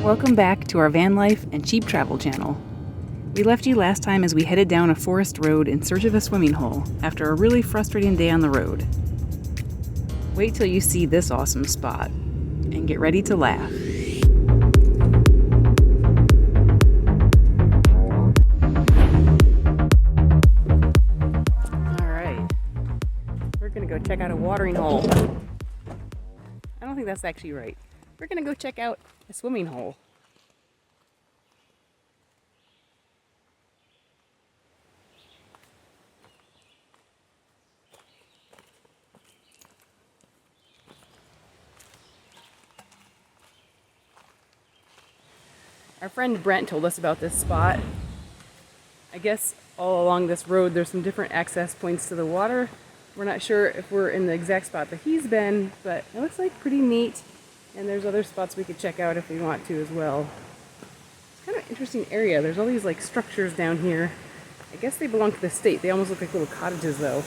Welcome back to our van life and cheap travel channel. We left you last time as we headed down a forest road in search of a swimming hole after a really frustrating day on the road. Wait till you see this awesome spot and get ready to laugh. Alright, we're gonna go check out a watering hole. I don't think that's actually right. We're gonna go check out a swimming hole. Our friend Brent told us about this spot. I guess all along this road there's some different access points to the water. We're not sure if we're in the exact spot that he's been, but it looks like pretty neat. And there's other spots we could check out if we want to as well. It's kind of an interesting area. There's all these like structures down here. I guess they belong to the state. They almost look like little cottages though.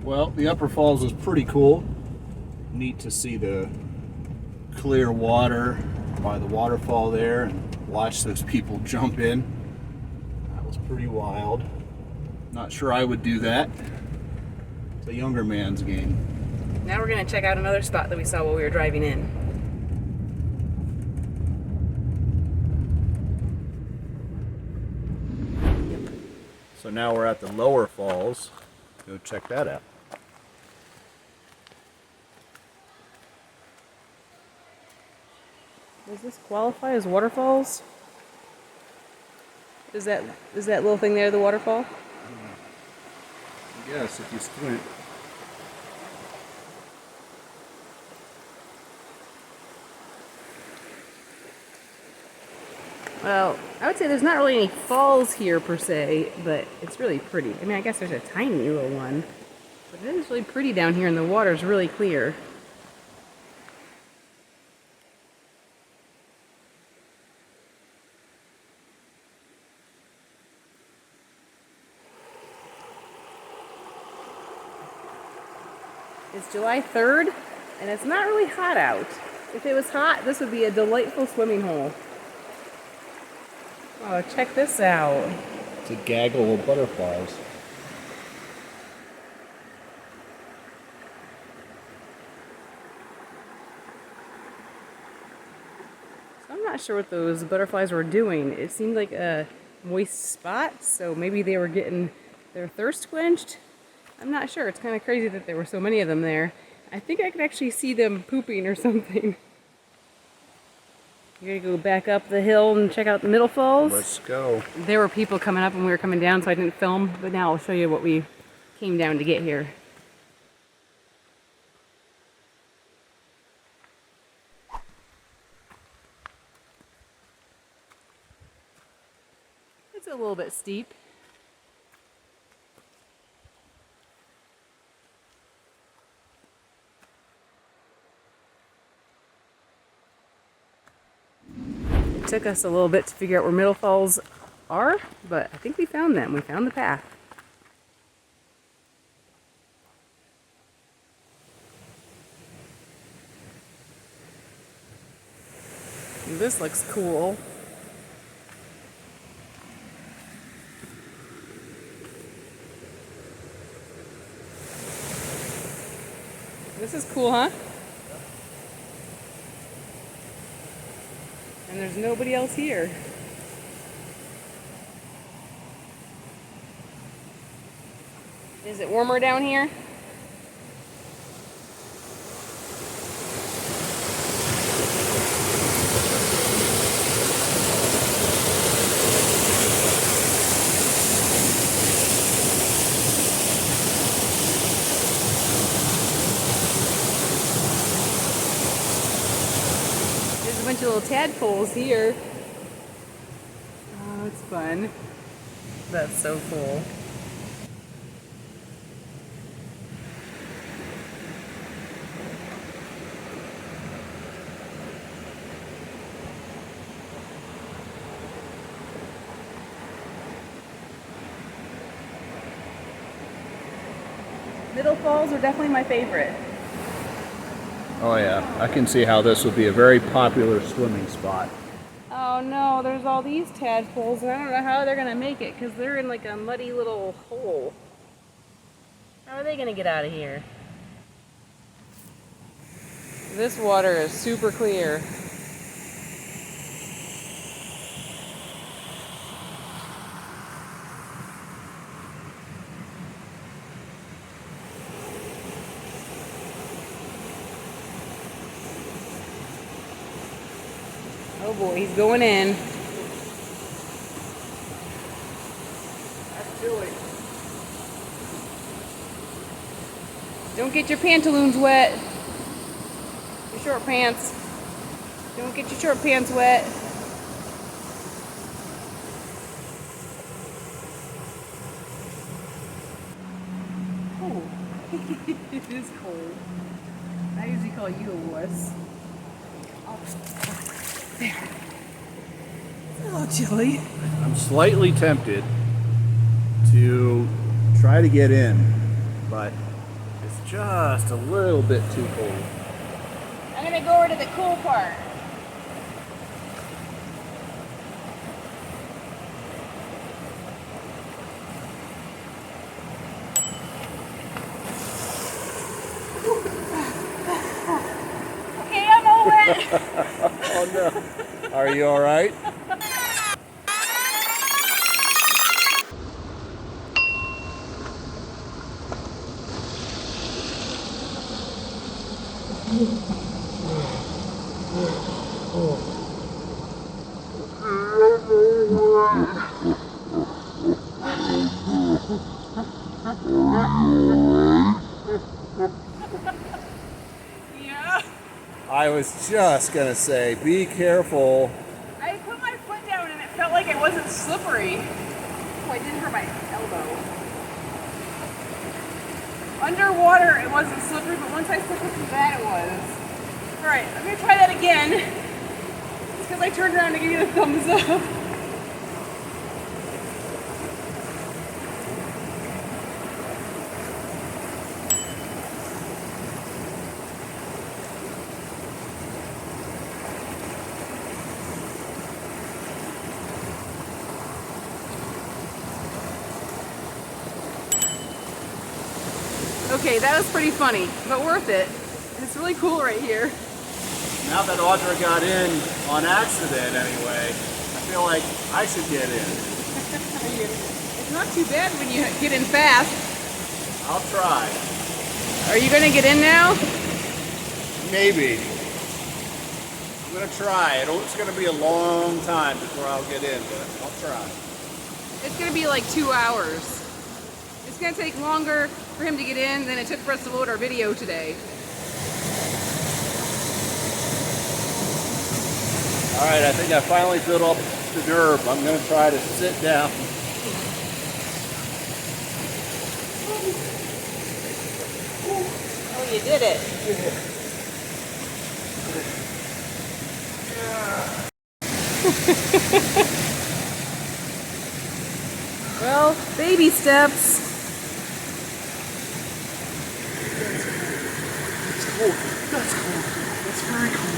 Well, the upper falls is pretty cool. Neat to see the clear water by the waterfall there and watch those people jump in. That was pretty wild. Not sure I would do that. It's a younger man's game. Now we're going to check out another spot that we saw while we were driving in. So now we're at the lower falls. Go check that out. Does this qualify as waterfalls? Is that little thing there the waterfall? Yes, if you squint. Well, I would say there's not really any falls here per se, but it's really pretty. I mean, I guess there's a tiny little one, but it is really pretty down here and the water's really clear. It's July 3rd, and it's not really hot out. If it was hot, this would be a delightful swimming hole. Oh, check this out. It's a gaggle of butterflies. So I'm not sure what those butterflies were doing. It seemed like a moist spot, so maybe they were getting their thirst quenched. I'm not sure. It's kind of crazy that there were so many of them there. I think I could actually see them pooping or something. You're gonna go back up the hill and check out the middle falls? Let's go. There were people coming up when we were coming down, so I didn't film, but now I'll show you what we came down to get here. It's a little bit steep. It took us a little bit to figure out where Middle Falls are, but I think we found them. We found the path. This looks cool. This is cool, huh? And there's nobody else here. Is it warmer down here? bunch of little tadpoles here. Oh, it's fun. That's so cool. Middle falls are definitely my favorite. Oh yeah, I can see how this would be a very popular swimming spot. Oh no, there's all these tadpoles, and I don't know how they're gonna make it because they're in like a muddy little hole. How are they gonna get out of here? This water is super clear. Oh boy, he's going in. That's chilly. Don't get your pantaloons wet. Your short pants. Don't get your short pants wet. Oh, it is cold. I usually call you a wuss. Oh, there. It's a little chilly. I'm slightly tempted to try to get in, but it's just a little bit too cold. I'm gonna go over to the cool part. Okay, I'm over it. Oh no. Are you all right? Yeah. I was just gonna say, be careful. I put my foot down and it felt like it wasn't slippery. Oh, I didn't hurt my elbow. Underwater, it wasn't slippery, but once I stepped into that, it was. Alright, I'm gonna try that again. It's because I turned around to give you the thumbs up. Okay, that was pretty funny, but worth it. It's really cool right here. Now that Audra got in on accident anyway, I feel like I should get in. It's not too bad when you get in fast. I'll try. Are you gonna get in now? Maybe. I'm gonna try. It's gonna be a long time before I'll get in, but I'll try. It's gonna be like 2 hours. It's gonna take longer for him to get in than it took for us to load our video today. All right, I think I finally built up the nerve. I'm gonna try to sit down. Oh, you did it. Well, baby steps. That's cold. That's very cold.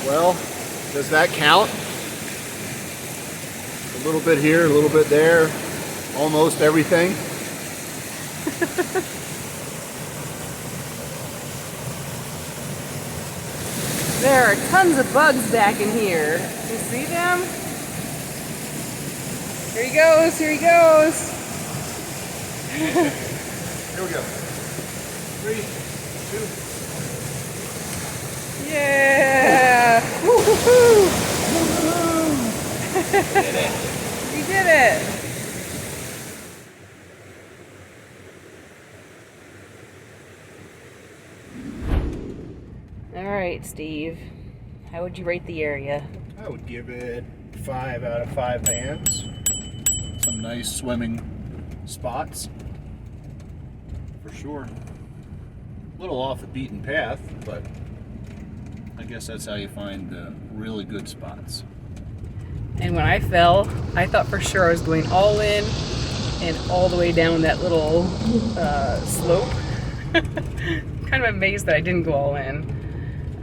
Well, does that count? A little bit here, a little bit there, almost everything. There are tons of bugs back in here. You see them? Here he goes, here he goes. Here we go. 3, 2. Yeah! Woo-hoo-hoo! We did it. We did it! Alright. right, Steve. How would you rate the area? I would give it 5 out of 5 vans. Some nice swimming spots, for sure. A little off the beaten path, but I guess that's how you find the really good spots. And when I fell, I thought for sure I was going all in and all the way down that little slope. Kind of amazed that I didn't go all in.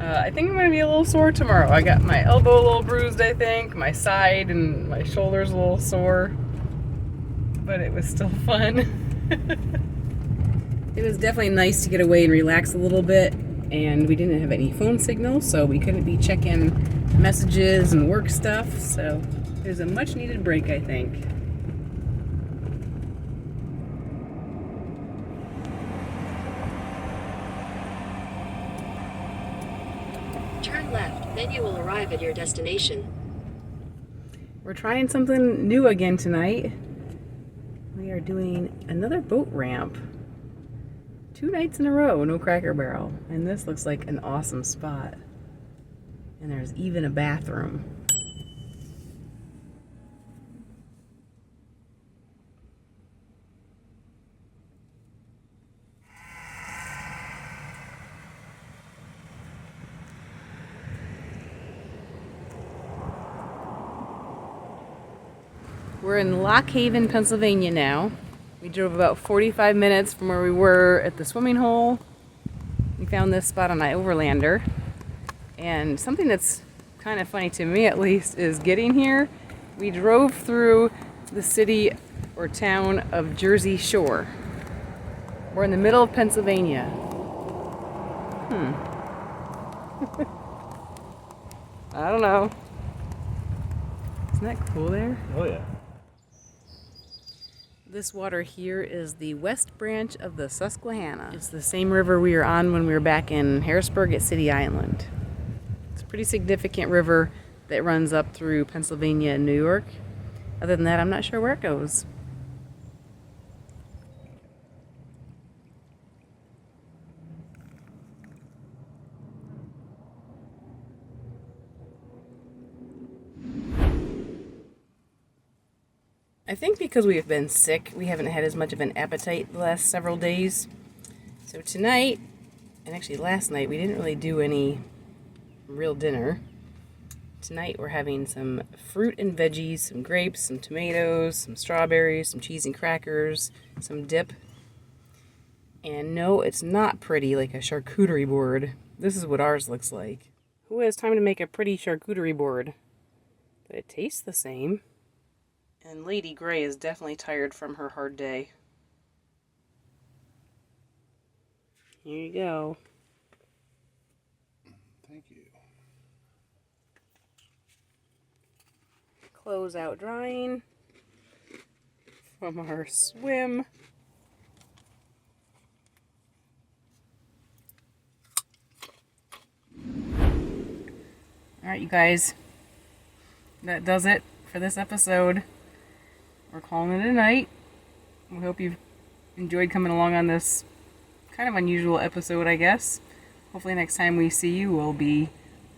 I think I'm going to be a little sore tomorrow. I got my elbow a little bruised, I think. My side and my shoulder's a little sore. But it was still fun. It was definitely nice to get away and relax a little bit. And we didn't have any phone signal, so we couldn't be checking messages and work stuff. So it was a much needed break, I think. Turn left, then you will arrive at your destination. We're trying something new again tonight. We are doing another boat ramp. 2 nights in a row, no Cracker Barrel. And this looks like an awesome spot. And there's even a bathroom. We're in Lock Haven, Pennsylvania now. We drove about 45 minutes from where we were at the swimming hole. We found this spot on my overlander. And something that's kind of funny to me, at least, is getting here. We drove through the city or town of Jersey Shore. We're in the middle of Pennsylvania. I don't know. Isn't that cool there? Oh yeah. This water here is the west branch of the Susquehanna. It's the same river we were on when we were back in Harrisburg at City Island. It's a pretty significant river that runs up through Pennsylvania and New York. Other than that, I'm not sure where it goes. I think because we have been sick, we haven't had as much of an appetite the last several days. So tonight, and actually last night, we didn't really do any real dinner. Tonight we're having some fruit and veggies, some grapes, some tomatoes, some strawberries, some cheese and crackers, some dip. And no, it's not pretty like a charcuterie board. This is what ours looks like. Who has time to make a pretty charcuterie board? But it tastes the same. And Lady Gray is definitely tired from her hard day. Here you go. Thank you. Clothes out drying from our swim. Alright, you guys. That does it for this episode. We're calling it a night. We hope you've enjoyed coming along on this kind of unusual episode, I guess. Hopefully next time we see you, we'll be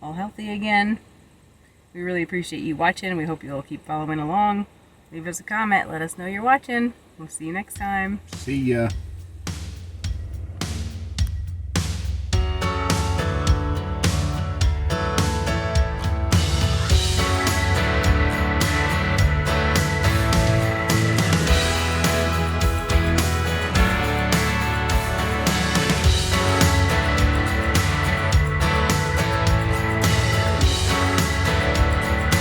all healthy again. We really appreciate you watching. We hope you'll keep following along. Leave us a comment. Let us know you're watching. We'll see you next time. See ya.